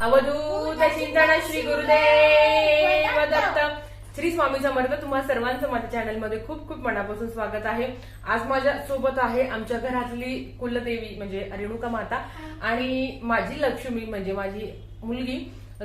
अवधूत चिंतन श्री गुरुदेव दत्त श्री स्वामी समर्थ. तुम्हाला सर्वांचं माझ्या चॅनलमध्ये खूप खूप मनापासून स्वागत आहे. आज माझ्या सोबत आहे आमच्या घरातली कुलदेवी म्हणजे रेणुका माता आणि माझी लक्ष्मी म्हणजे माझी मुलगी.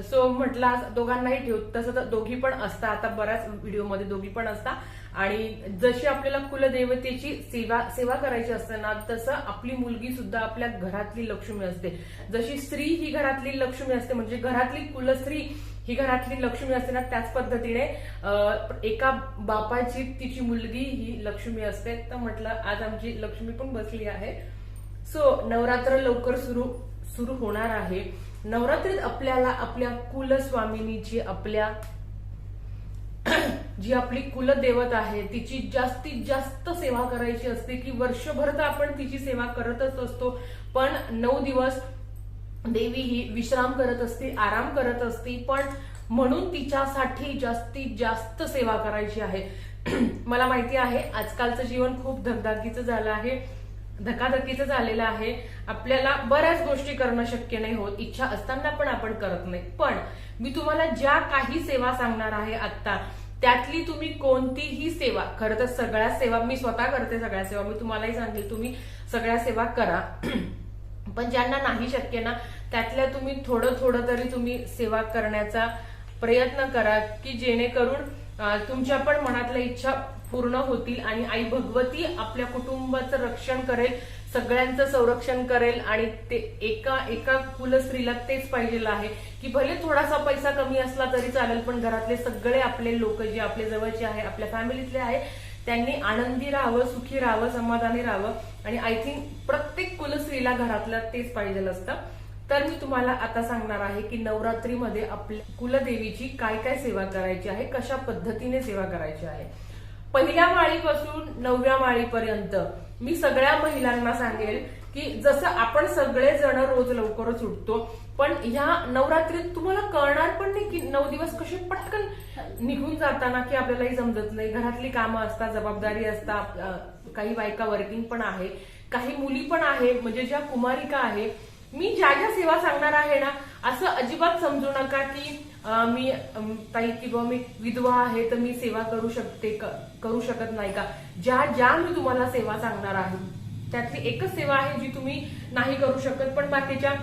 सो म्हटलं दोघांनाही ठेवू. तसं तर दोघी पण असतात, आता बऱ्याच व्हिडिओमध्ये दोघी पण असतात आणि जशी आपल्याला कुलदेवतेची सेवा करायची असते ना, तसं आपली मुलगी सुद्धा आपल्या घरातली लक्ष्मी असते. जशी स्त्री ही घरातली लक्ष्मी असते म्हणजे घरातली कुलस्त्री ही घरातली लक्ष्मी असते ना, त्याच पद्धतीने एका बापाची तिची मुलगी ही लक्ष्मी असते. तर म्हटलं आज आमची लक्ष्मी पण बसली आहे. सो नवरात्र लवकर सुरू होणार आहे. नवरात्रीत आपल्याला आपल्या कुलस्वामिनीची आपल्या जी आपली कुलदेवत आहे तिची जास्तीत जास्त सेवा करायची असते की वर्षभर तर आपण तिची सेवा करतच असतो, पण 9 दिवस देवी ही विश्राम करत असते, आराम करत असते, पण म्हणून तिच्यासाठी जास्तीत जास्त सेवा करायची आहे. मला माहिती आहे आजकालचं जीवन खूप धकाधकीचं झालं आहे, धकाधकीचं झालेलं आहे. आपल्याला बऱ्याच गोष्टी करणं शक्य नाही होत, इच्छा असताना पण आपण करत नाही. पण मी तुम्हाला ज्या काही सेवा सांगणार आहे आता, त्यातली तुम्ही कोणतीही सेवा, खरं तर सगळ्या सेवा मी स्वतः करते, सगळ्या सेवा मी तुम्हालाही सांगेल तुम्ही सगळ्या सेवा करा. पण ज्यांना नाही शक्य ना, त्यातल्या तुम्ही थोडं तरी तुम्ही सेवा करण्याचा प्रयत्न करा की जेणेकरून तुमच्या पण मनातल्या इच्छा पूर्ण होतील आणि आई भगवती आपल्या कुटुंबाचं रक्षण करेल, सगळ्यांचं संरक्षण करेल. आणि ते एका कुलस्त्रीला तेच पाहिजे आहे की भले थोडासा पैसा कमी असला तरी चालेल, पण घरातले सगळे आपले लोक जे आपले जवळचे आहे, आपल्या फॅमिलीतले आहे, त्यांनी आनंदी राहावं, सुखी राहावं, समाधानी राहावं. आणि आय थिंक प्रत्येक कुलस्त्रीला घरातलं तेच पाहिजे असतं. तर मी तुम्हाला आता सांगणार आहे की नवरात्रीमध्ये आपल्या कुलदेवीची काय काय सेवा करायची आहे, कशा पद्धतीने सेवा करायची आहे. पहिल्या माळीपासून 9व्या माळीपर्यंत मी सगळ्या महिलांना सांगेल की जसं आपण सगळेजण रोज लवकरच उठतो, पण ह्या नवरात्रीत तुम्हाला कळणार पण नाही की 9 दिवस कसे पटकन निघून जाताना की आपल्यालाही समजत नाही. घरातली कामं असतात, जबाबदारी असतात, काही बायका वर्किंग पण आहे, काही मुली पण आहे म्हणजे ज्या कुमारिका आहे. मी ज्या ज्या सेवा सांगणार आहे ना, असं अजिबात समजू नका की मी ताई किंवा मी विधवा आहे तर मी सेवा करू शकत नाही का. ज्या मी तुम्हाला सेवा सांगणार आहे त्यातली एकच सेवा आहे जी तुम्ही नाही करू शकत, पण बाकीच्या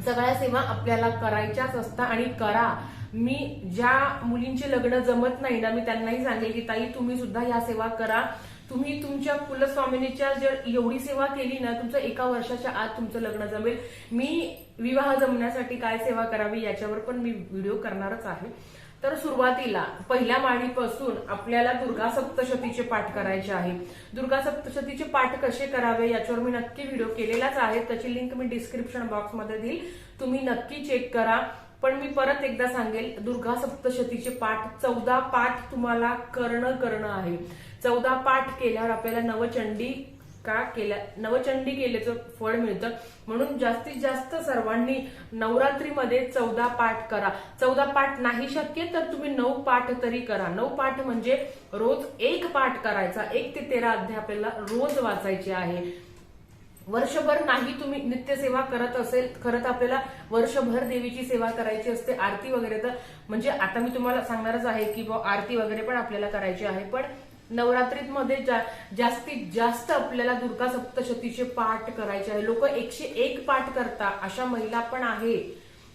सगळ्या सेवा आपल्याला करायच्याच असतात आणि करा. मी ज्या मुलींचे लग्न जमत नाही ना, मी त्यांनाही सांगेल की ताई तुम्ही सुद्धा या सेवा करा. तुम्ही तुमच्या कुलस्वामिनीच्या जर एवढी सेवा केली ना, तुमचं 1 वर्षाच्या आत तुमचं लग्न जमेल. मी विवाह जमण्यासाठी काय सेवा करावी याच्यावर पण मी व्हिडिओ करणारच आहे. तर सुरुवातीला पहिल्या माळीपासून आपल्याला दुर्गा सप्तशतीचे पाठ करायचे आहे. दुर्गा सप्तशतीचे पाठ कसे करावे याच्यावर मी नक्की व्हिडिओ केलेलाच आहे, त्याची लिंक मी डिस्क्रिप्शन बॉक्समध्ये देईल, तुम्ही नक्की चेक करा. पण मी परत एकदा सांगेल, दुर्गा सप्तशतीचे पाठ 14 पाठ तुम्हाला करणं आहे. 14 पाठ केल्यावर आपल्याला नवचंडी केल्याचं फळ मिळतं. म्हणून जास्तीत जास्त सर्वांनी नवरात्रीमध्ये 14 पाठ करा. 14 पाठ नाही शक्य तर तुम्ही 9 पाठ तरी करा. 9 पाठ म्हणजे रोज 1 पाठ करायचा. 1 ते 13 अध्याय आपल्याला रोज वाचायचे आहे. वर्षभर नाही तुम्ही नित्यसेवा करत असेल, खरं तर आपल्याला वर्षभर देवीची सेवा करायची असते, आरती वगैरे. तर म्हणजे आता मी तुम्हाला सांगणारच आहे की आरती वगैरे पण आपल्याला करायची आहे, पण नवरात्रीमध्ये जास्तीत जास्त आपल्याला दुर्गा सप्तशतीचे पाठ करायचे आहे. लोक 101 पाठ करतात, अशा महिला पण आहे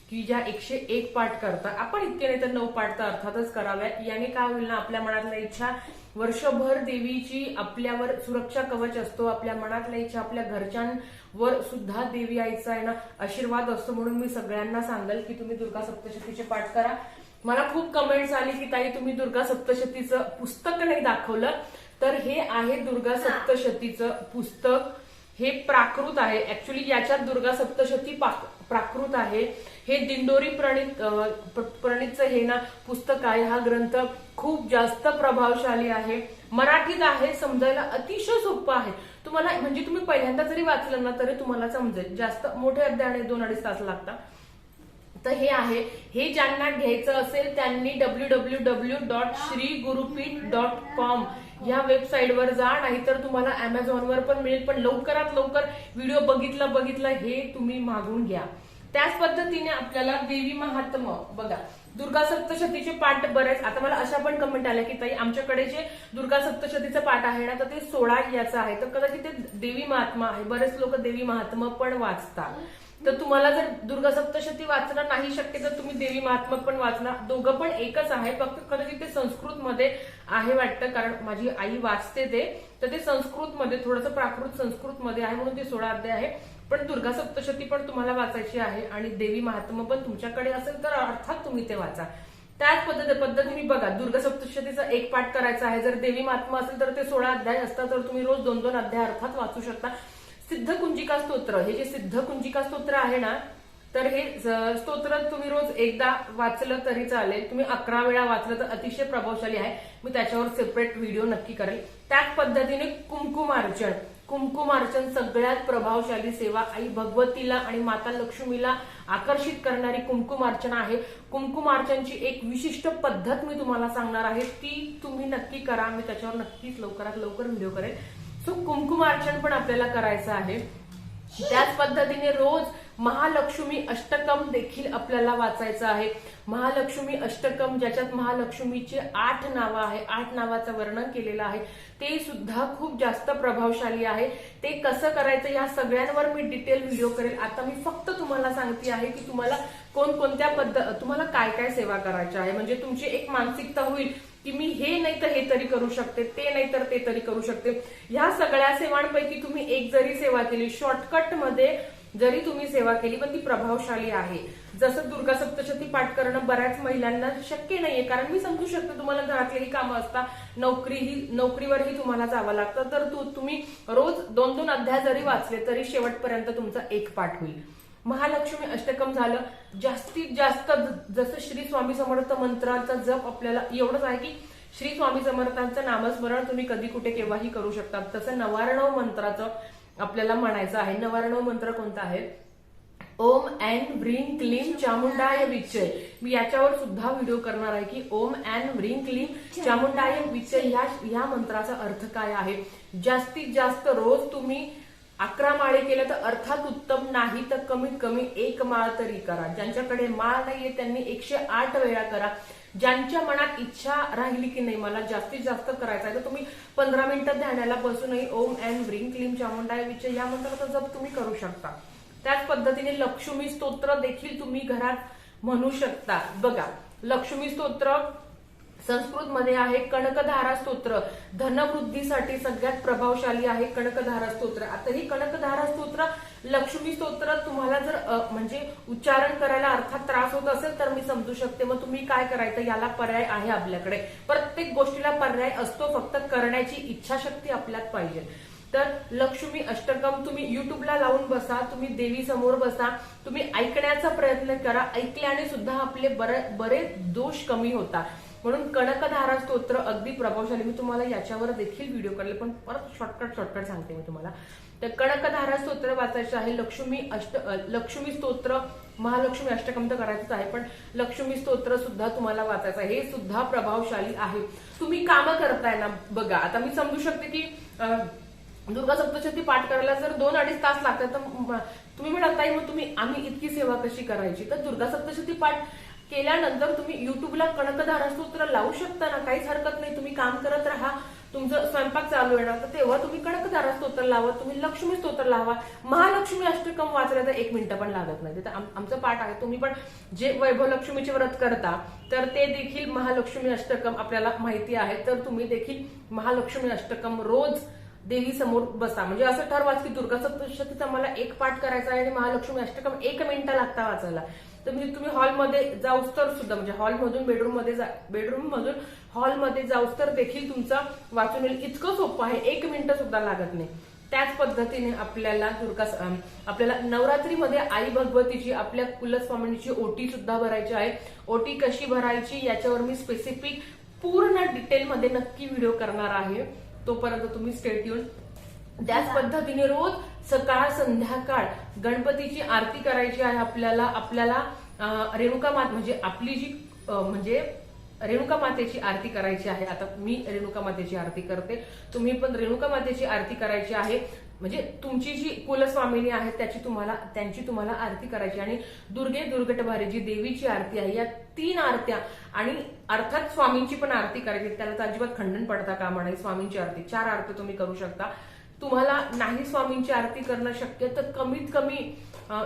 की ज्या 101 पाठ करतात. आपण इतके नाही तर 9 पाठ तर अर्थातच कराव्या. याने काय होईल ना, आपल्या मनातल्या इच्छा वर्षभर देवीची आपल्यावर सुरक्षा कवच असतो. आपल्या मनातल्या इच्छा आपल्या घरच्यांवर सुद्धा देवी आईचा आहे ना आशीर्वाद असतो. म्हणून मी सगळ्यांना सांगेल की तुम्ही दुर्गा सप्तशतीचे पाठ करा. मला खूप कमेंट्स आली की ताई तुम्ही दुर्गा सप्तशतीचं पुस्तक नाही दाखवलं. तर हे आहे दुर्गा सप्तशतीचं पुस्तक. हे प्राकृत आहे. ऍक्च्युली याच्यात दुर्गा सप्तशती प्राकृत आहे. हे दिंडोरी प्रणीतचं हे ना पुस्तक आहे. हा ग्रंथ खूप जास्त प्रभावशाली आहे. मराठीत आहे, समजायला अतिशय सोपं आहे. तुम्हाला म्हणजे तुम्ही पहिल्यांदा जरी वाचलं ना तरी तुम्हाला समजेल. जास्त मोठे अध्याय 2-2.5 तास लागतात. तर हे आहे. हे ज्यांना घ्यायचं असेल त्यांनी www.shrigurupit.com या वेबसाईटवर जा, नाहीतर तुम्हाला अमेझॉनवर पण मिळेल. पण लवकरात लवकर व्हिडिओ बघितला हे तुम्ही मागून घ्या. त्याच पद्धतीने आपल्याला देवी महात्म्य बघा, दुर्गा सप्तशतीचे पाठ बरेच, आता मला अशा पण कमेंट आल्या की ताई आमच्याकडे जे दुर्गा सप्तशतीचं पाठ आहे ना तर ते 16 याचं आहे, तर कदाचित ते देवी महात्मा आहे. बरेच लोक देवी महात्मा पण वाचतात. तर तुम्हाला जर दुर्गा सप्तशती वाचणं नाही शक्य तर तुम्ही देवी महात्मा पण वाचणार, दोघं पण एकच आहे. फक्त कदाचित ते संस्कृत मध्ये आहे वाटतं, कारण माझी आई वाचते ते, तर ते संस्कृत मध्ये थोडंसं प्राकृत संस्कृत मध्ये आहे म्हणून ते 16 अध्याय आहे. पण दुर्गा सप्तशती पण तुम्हाला वाचायची आहे आणि देवी महात्मा पण तुमच्याकडे असेल तर अर्थात तुम्ही ते वाचा. त्याच पद्धतीने बघा, दुर्गा सप्तशतीचा एक पाठ करायचा आहे. जर देवी महात्मा असेल तर ते 16 अध्याय असतात, तर तुम्ही रोज 2-2 अध्याय अर्थात वाचू शकता. सिद्ध कुंजिका स्तोत्र, हे जे सिद्ध कुंजिका स्तोत्र आहे ना, तर हे स्तोत्र तुम्ही रोज एकदा वाचलं तरी चालेल. तुम्ही 11 वेळा वाचलं तर अतिशय प्रभावशाली आहे. मी त्याच्यावर सेपरेट व्हिडिओ नक्की करेल. त्याच पद्धतीने कुंकुमार्चन, कुंकुमार्चन सगळ्यात प्रभावशाली सेवा, आई भगवतीला आणि माता लक्ष्मीला आकर्षित करणारी कुंकुमार्चना आहे. कुंकुमार्चनची एक विशिष्ट पद्धत मी तुम्हाला सांगणार आहे, ती तुम्ही नक्की करा. मी त्याच्यावर नक्कीच लवकरात लवकर व्हिडिओ करेल. सो कुंकुमार्चन पण आपल्याला करायचं आहे. त्याच पद्धतीने रोज महालक्ष्मी अष्टकम देखील आपल्याला वाचायचं आहे. महालक्ष्मी अष्टकम, ज्याच्यात महालक्ष्मीचे 8 नावं आहे, 8 नावाचं वर्णन केलेलं आहे, ते सुद्धा खूप जास्त प्रभावशाली आहे. ते कसं करायचं या सगळ्यांवर मी डिटेल व्हिडिओ करेल. आता मी फक्त तुम्हाला सांगते आहे की तुम्हाला कोणकोणत्या तुम्हाला काय काय सेवा करायच्या आहे, म्हणजे तुमची एक मानसिकता होईल की मी हे नाही तर हे तरी करू शकते, ते नाही तर ते तरी करू शकते. ह्या सगळ्या सेवांपैकी तुम्ही एक जरी सेवा केली, शॉर्टकट मध्ये जरी तुम्ही सेवा केली, पण ती प्रभावशाली आहे. जसं दुर्गा सप्तशती पाठ करणं बऱ्याच महिलांना शक्य नाहीये, कारण मी समजू शकते तुम्हाला घरातलेही कामं असतात, नोकरीवरही तुम्हाला जावं लागतं, तर तुम्ही रोज 2-2 अध्याय जरी वाचले तरी शेवटपर्यंत तुमचा एक पाठ होईल. महालक्ष्मी अष्टकम झालं. जास्तीत जास्त जसं श्री स्वामी समर्थ मंत्राचा जप आपल्याला एवढंच आहे की श्री स्वामी समर्थांचं नामस्मरण तुम्ही कधी कुठे केव्हाही करू शकता. तसं 99 मंत्राचं आपल्याला म्हणायचं आहे. 99 मंत्र कोणता आहे? ओम ऐन व्रीं क्लीं चामुंडाय विचय. मी याच्यावर सुद्धा व्हिडिओ करणार आहे की ओम ऐन व्रीं क्लीं चामुंडाय विचय या मंत्राचा अर्थ काय आहे. जास्तीत जास्त रोज तुम्ही 11 माळे केल्या तर अर्थात उत्तम, नाही तर कमीत कमी 1 माळ तरी करा. ज्यांच्याकडे माळ नाहीये त्यांनी 108 वेळा करा. ज्यांच्या मनात इच्छा राहिली की नाही मला जास्तीत जास्त करायचं आहे, तर तुम्ही 15 मिनिटं ध्यानाला बसूनही ओम ऐन व्रीं क्लीं चामुंडाय विचय या मंत्राचा जप तुम्ही करू शकता. त्याच पद्धतीने लक्ष्मी स्तोत्र देखील तुम्ही घरात म्हणू शकता. बघा, लक्ष्मी स्तोत्र संस्कृत मध्ये आहे कनकधारा स्तोत्र, धनवृद्धीसाठी सगळ्यात प्रभावशाली आहे कनकधारा स्तोत्र. आता ही कनकधारा स्तोत्र, लक्ष्मी स्तोत्र तुम्हाला जर म्हणजे उच्चारण करायला अर्थात त्रास होत असेल तर मी समजू शकते. मग तुम्ही काय करायचं, याला पर्याय आहे आपल्याकडे. प्रत्येक गोष्टीला पर्याय असतो, फक्त करण्याची इच्छाशक्ती आपल्यात पाहिजे. तर लक्ष्मी अष्टकम तुम्ही युट्यूबला लावून बसा, तुम्ही देवी समोर बसा, तुम्ही ऐकण्याचा प्रयत्न करा. ऐकल्याने सुद्धा आपले बरेच दोष कमी होतात. म्हणून कनकधारा स्तोत्र अगदी प्रभावशाली. मी तुम्हाला याच्यावर देखील व्हिडिओ करेल, पण परत शॉर्टकट सांगते मी तुम्हाला. तर कनकधारा स्तोत्र वाचायचं आहे. लक्ष्मी स्तोत्र, महालक्ष्मी अष्टकम तर करायचंच आहे, पण लक्ष्मी स्तोत्र सुद्धा तुम्हाला वाचायचं आहे. हे सुद्धा प्रभावशाली आहे. तुम्ही कामं करताय ना, बघा आता मी समजू शकते की दुर्गा सप्तशती पाठ करायला जर 2-2.5 तास लागतात, तर तुम्ही म्हणत ताई मग आम्ही इतकी सेवा कशी करायची. तर दुर्गा सप्तशती पाठ केल्यानंतर तुम्ही युट्यूबला कनकधारा स्तोत्र लावू शकता ना, काहीच हरकत नाही. तुम्ही काम करत राहा, तुमचं स्वयंपाक चालू आहे ना, तर तेव्हा तुम्ही कनकधारा स्तोत्र लावा, तुम्ही लक्ष्मी स्तोत्र लावा. महालक्ष्मी अष्टकम वाचलं तर 1 मिनिट पण लागत नाही. तर आमचं पाठ आहे. तुम्ही पण जे वैभव लक्ष्मीचे व्रत करता तर ते देखील महालक्ष्मी अष्टकम आपल्याला माहिती आहे, तर तुम्ही देखील महालक्ष्मी अष्टकम रोज देवी समोर बसा. म्हणजे असं ठरवाच की दुर्गा सप्तशतीचा मला एक पाठ करायचा आहे आणि महालक्ष्मी अष्टकम 1 मिनिट लागता वाचायला. तर म्हणजे तुम्ही हॉलमध्ये जाऊस तर सुद्धा, म्हणजे हॉलमधून बेडरूम मधून हॉलमध्ये जाऊस तर देखील तुमचं वाचून येईल. इतकं सोपं आहे, 1 मिनिट सुद्धा लागत नाही. त्याच पद्धतीने आपल्याला नवरात्रीमध्ये आई भगवतीची, आपल्या कुलस्वामिनीची ओटी सुद्धा भरायची आहे. ओटी कशी भरायची याच्यावर मी स्पेसिफिक पूर्ण डिटेलमध्ये नक्की व्हिडिओ करणार आहे. तोपर्यंत तुम्ही स्टे ट्यून. त्याच पद्धतीने रोज सकाळ संध्याकाळ गणपतीची आरती करायची आहे आपल्याला रेणुका माता, म्हणजे आपली जी रेणुका मातेची आरती करायची आहे. आता मी रेणुका मातेची आरती करते, तुम्ही पण रेणुका मातेची आरती करायची आहे. म्हणजे तुमची जी कुलस्वामिनी आहे त्यांची तुम्हाला आरती करायची. आणि दुर्गे दुर्गटभारी जी देवीची आरती आहे, या 3 आरत्या आणि अर्थात स्वामींची पण आरती करायची. त्याला तर अजिबात खंडन पडता कामा नये. स्वामींची आरती 4 आरती तुम्ही करू शकता. तुम्हाला नाही स्वामींची आरती करणं शक्य तर कमीत कमी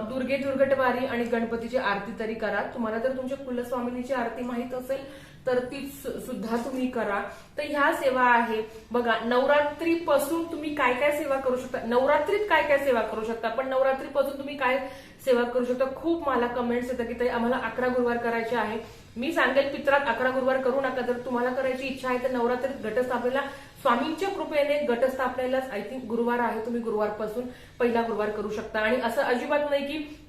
दुर्गे दुर्गटवारी आणि गणपतीची आरती तरी करा. तुम्हाला जर तुमच्या कुलस्वामिनीची आरती माहित असेल तर ती सुद्धा तुम्ही करा. तर ह्या सेवा आहे बघा. नवरात्रीपासून तुम्ही काय काय सेवा करू शकता, नवरात्रीत काय काय सेवा करू शकता, पण नवरात्रीपासून तुम्ही काय सेवा करू शकता. खूप मला कमेंट्स येतात की ताई आम्हाला 11 गुरुवार करायचे आहे. मी सांगेल पित्रात 11 गुरुवार करू नका. जर तुम्हाला करायची इच्छा आहे तर नवरात्रीत घटस्थापनेला स्वामींच्या कृपेने घटस्थापनेलाच आय थिंक गुरुवार आहे, तुम्ही गुरुवारपासून पहिला गुरुवार करू शकता. आणि असं अजिबात नाही की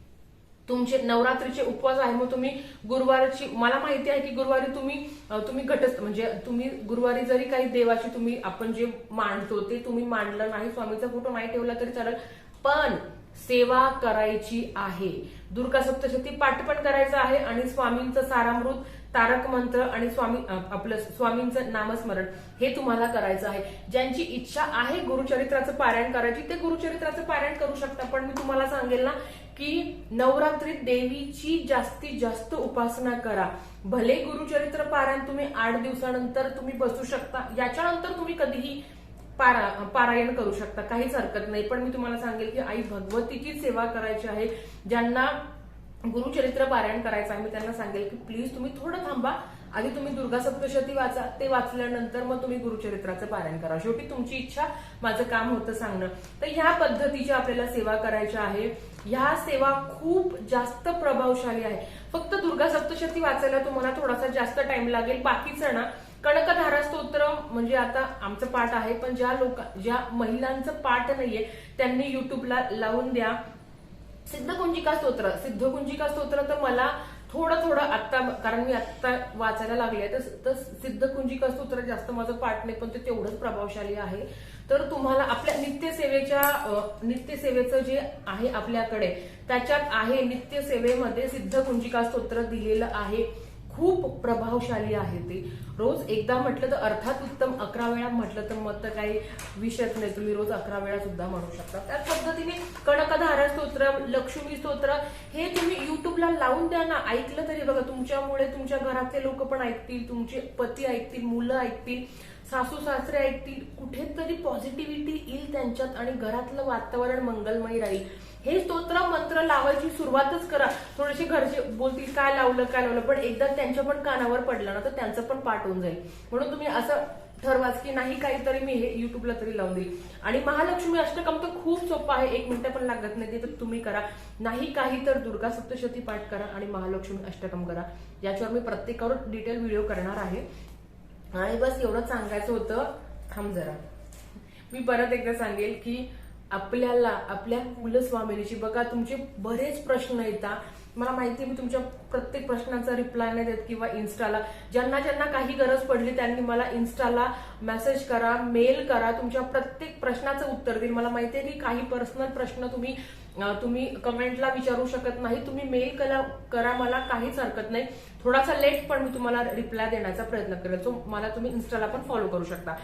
तुमचे नवरात्रीचे उपवास आहे मग तुम्ही गुरुवारची, मला माहिती आहे की गुरुवारी तुम्ही घटस्थ म्हणजे तुम्ही गुरुवारी जरी काही देवाची तुम्ही आपण जे मांडतो ते तुम्ही मांडलं नाही, स्वामीचा फोटो नाही ठेवला तरी चालेल, पण सेवा करायची आहे. दुर्गा सप्तशती पाठ पण करायचं आहे आणि स्वामींचं सारामृत, तारक मंत्र आणि आपलं स्वामींचं नामस्मरण हे तुम्हाला करायचं आहे. ज्यांची इच्छा आहे गुरुचरित्राचं पारायण करायची ते गुरुचरित्राचं पारायण करू शकता. पण मी तुम्हाला सांगेल ना की नवरात्रीत देवीची जास्तीत जास्त उपासना करा. भले गुरुचरित्र पारायण तुम्ही 8 दिवसानंतर तुम्ही बसू शकता, याच्यानंतर तुम्ही कधीही पारायण करू शकता, काहीच हरकत नाही. पण मी तुम्हाला सांगेल की आई भगवतीची सेवा करायची आहे. ज्यांना गुरुचरित्र पारायण करायचं आहे मी त्यांना सांगेल की प्लीज तुम्ही थोडं थांबा. आधी तुम्ही दुर्गा सप्तशती वाचा, ते वाचल्यानंतर मग तुम्ही गुरुचरित्राचं पारायण करा. शेवटी तुमची इच्छा, माझं काम होतं सांगणं. तर ह्या पद्धतीच्या आपल्याला सेवा करायच्या आहे. ह्या सेवा खूप जास्त प्रभावशाली आहे. फक्त दुर्गा सप्तशती वाचायला तुम्हाला थोडासा जास्त टाइम लागेल. बाकीचं ना कनकधारा स्तोत्र म्हणजे आता आमचं पाठ आहे, पण ज्या महिलांचं पाठ नाहीये त्यांनी युट्यूबला लावून द्या सिद्धकुंजिका स्तोत्र. तर मला थोडं आता, कारण मी आता वाचायला लागले तर सिद्धकुंजिका स्तोत्र जास्त माझं पाठ नाही, पण ते तेवढंच प्रभावशाली आहे. तर तुम्हाला आपल्या नित्यसेवेचं जे आहे आपल्याकडे त्याच्यात आहे, नित्यसेवेमध्ये सिद्धकुंजिका स्तोत्र दिलेलं आहे. खूप प्रभावशाली आहे ते. रोज एकदा म्हटलं तर अर्थात उत्तम, 11 वेळा म्हटलं तर मग तर काही विषयच नाही, तुम्ही रोज 11 वेळा सुद्धा म्हणू शकता. त्याच पद्धतीने कनकधारा स्तोत्र, लक्ष्मी स्तोत्र हे तुम्ही युट्यूबला लावून द्या ना. ऐकलं तरी बघा, तुमच्यामुळे तुमच्या घरातले लोक पण ऐकतील, तुमचे पती ऐकतील, मुलं ऐकतील, सासू सासरे ऐकतील, कुठेतरी पॉझिटिव्हिटी येईल त्यांच्यात आणि घरातलं वातावरण मंगलमय राहील. हे स्तोत्र मंत्र लावायची सुरुवातच करा. थोडेसे घरचे बोलतील काय लावलं, पण एकदा त्यांच्या पण कानावर पडलं ना तर त्यांचं पण पाठ होऊन जाईल. म्हणून तुम्ही असं ठरवाच की नाही काहीतरी मी हे युट्यूबला तरी लावून देईल. आणि महालक्ष्मी अष्टकम तर खूप सोपं आहे, 1 मिनिट पण लागत नाही, ते तर तुम्ही करा. नाही काही तर दुर्गा सप्तशती पाठ करा आणि महालक्ष्मी अष्टकम करा. याच्यावर मी प्रत्येकावर डिटेल व्हिडिओ करणार आहे. आणि बस एवढंच सांगायचं होतं. थांब जरा, मी परत एकदा सांगेल की आपल्याला आपल्या कुलस्वामिनीची बघा, तुमचे बरेच प्रश्न येतात. मला माहिती, मी तुमच्या प्रत्येक प्रश्नांचा रिप्लाय नाही देत किंवा इन्स्टाला ज्यांना काही गरज पडली त्यांनी मला इन्स्टाला मेसेज करा, मेल करा, तुमच्या प्रत्येक प्रश्नाचं उत्तर देईल. मला माहिती आहे की काही पर्सनल प्रश्न तुम्ही कमेंटला विचारू शकत नाही, तुम्ही मेल करा, मला काहीच हरकत नाही. थोडासा लेट पण मी तुम्हाला रिप्लाय देण्याचा प्रयत्न करेल. सो मला तुम्ही इन्स्टाला पण फॉलो करू शकता.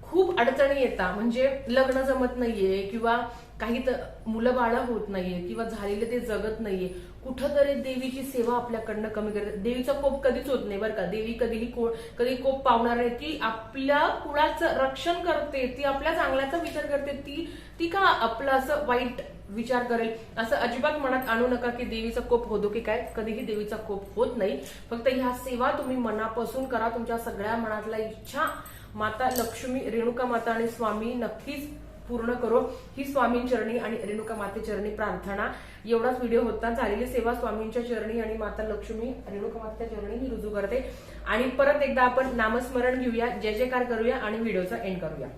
खूप अडचणी येतात, म्हणजे लग्न जमत नाहीये किंवा काही मुलं बाळ होत नाहीये किंवा झालेले ते जगत नाहीये. कुठंतरी देवीची सेवा आपल्याकडनं कमी करते. देवीचा कोप कधीच होत नाही बरं का. देवी कधी कोप पावणार आहे. ती आपल्या कुळाचं रक्षण करते, ती आपल्या चांगल्याचा विचार करते. ती का आपलं असं वाईट विचार करेल असं अजिबात मनात आणू नका की देवीचा कोप होतो की काय. कधीही देवीचा कोप होत नाही. फक्त ह्या सेवा तुम्ही मनापासून करा. तुमच्या सगळ्या मनातल्या इच्छा माता लक्ष्मी, रेणुका माता आणि स्वामी नक्कीच पूर्ण करो, ही स्वामींचरणी आणि रेणुका मातेचरणी प्रार्थना. एवढाच व्हिडिओ होता. झालेली सेवा स्वामींच्या चरणी आणि माता लक्ष्मी, रेणुका मातेच्या चरणी मी रुजू करते. आणि परत एकदा आपण नामस्मरण घेऊया, जय जयकार करूया आणि व्हिडिओचा एंड करूया.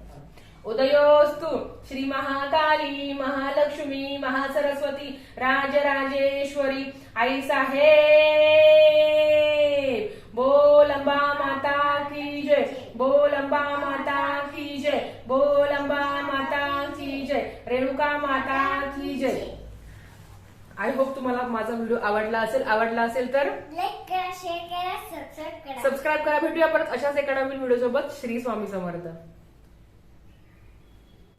उदयोस्तु श्री महाकाली महालक्ष्मी महासरस्वती राजराजेश्वरी आई साहेब. बोल अंबा माता की जय, बोल अंबा माता की जय, बोल अंबा माता की जय, रेणुका माता की जय. आय होप तुम्हाला माझा व्हिडिओ आवडला असेल तर लाईक करा, शेअर करा, सबस्क्राईब करा. सबस्क्राईब करा. भेटूया परत अशाच एका नवीन व्हिडिओ सोबत. श्री स्वामी समर्थ.